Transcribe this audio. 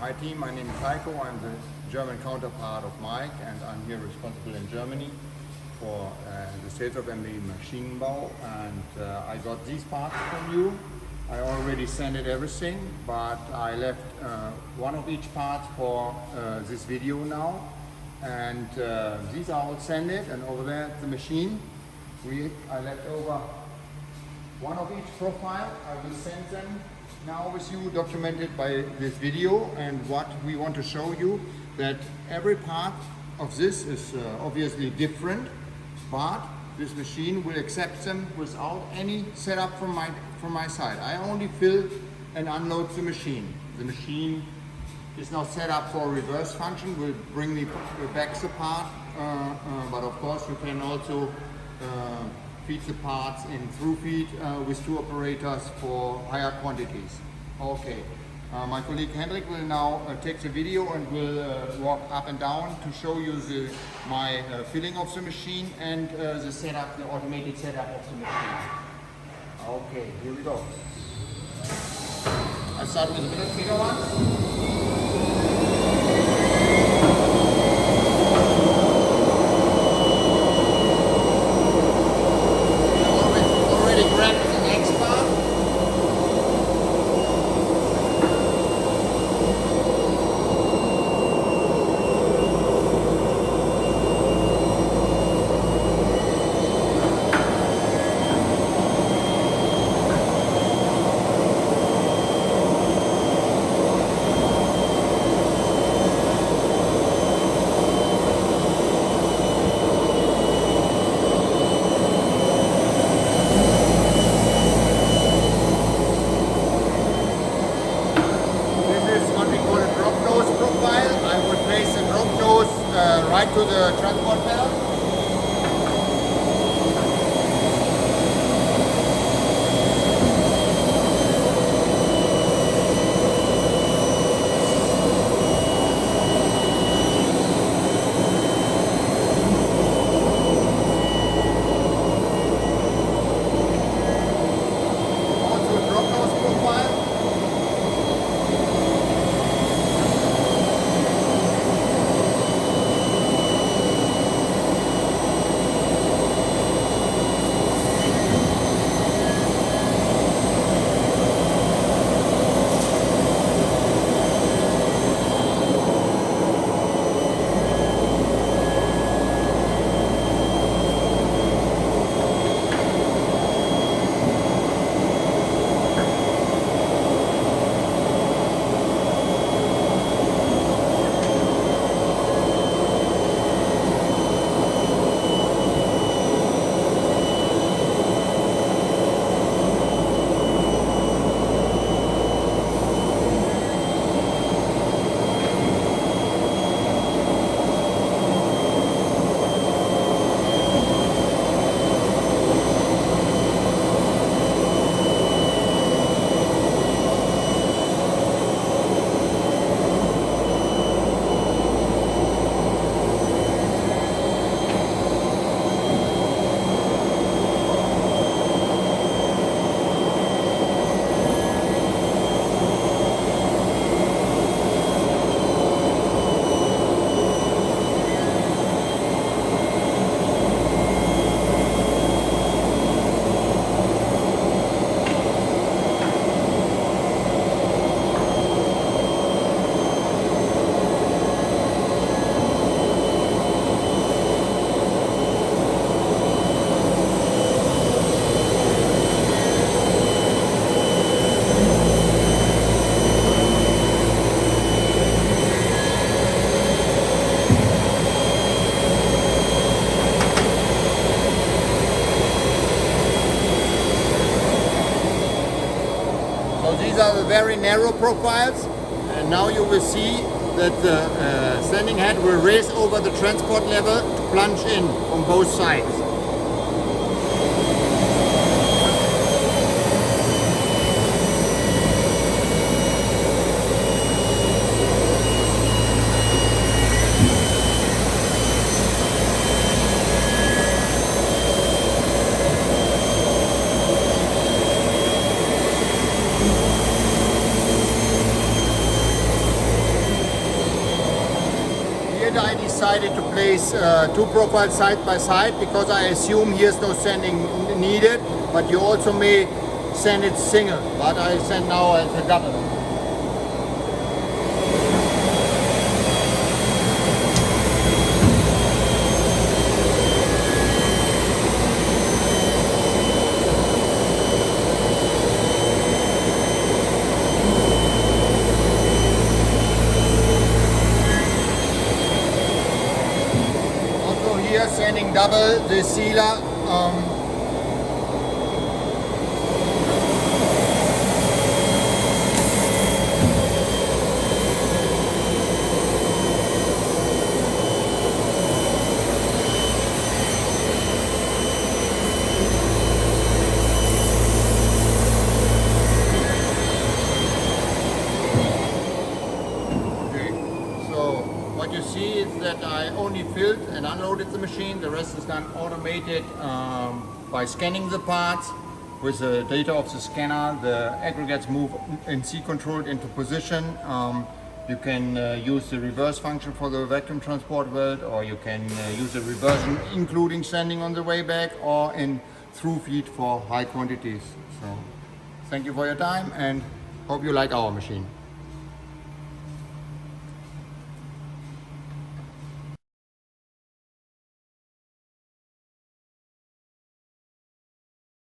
Hi team, my name is Heiko. I'm the German counterpart of Mike, and I'm here responsible in Germany for the sales of MB Maschinenbau. And I got these parts from you. I already sent it everything, but I left one of each part for this video now. And these are all sent it, and over there at the machine, I left over one of each profile. I will send them now with you, documented by this video. And what we want to show you, that every part of this is obviously different, but this machine will accept them without any setup from my side. I only fill and unload the machine. The machine is now set up for reverse function, will bring me back the part, but of course you can also feed the parts in through feed with two operators for higher quantities. Okay, my colleague Hendrik will now take the video and will walk up and down to show you my filling of the machine and the setup, the automated setup of the machine. Okay, here we go. I start with the bigger one. Right to the transport pedal. These are the very narrow profiles, and now you will see that the standing head will raise over the transport level to plunge in on both sides. decided to place two profiles side by side because I assume here's no sanding needed, but you also may sand it single, but I sand now as a double. Here sanding double the sealer. What you see is that I only filled and unloaded the machine. The rest is done automated by scanning the parts. With the data of the scanner, the aggregates move in C controlled into position. You can use the reverse function for the vacuum transport weld, or you can use the reversion including sanding on the way back, or in through feed for high quantities. So thank you for your time and hope you like our machine.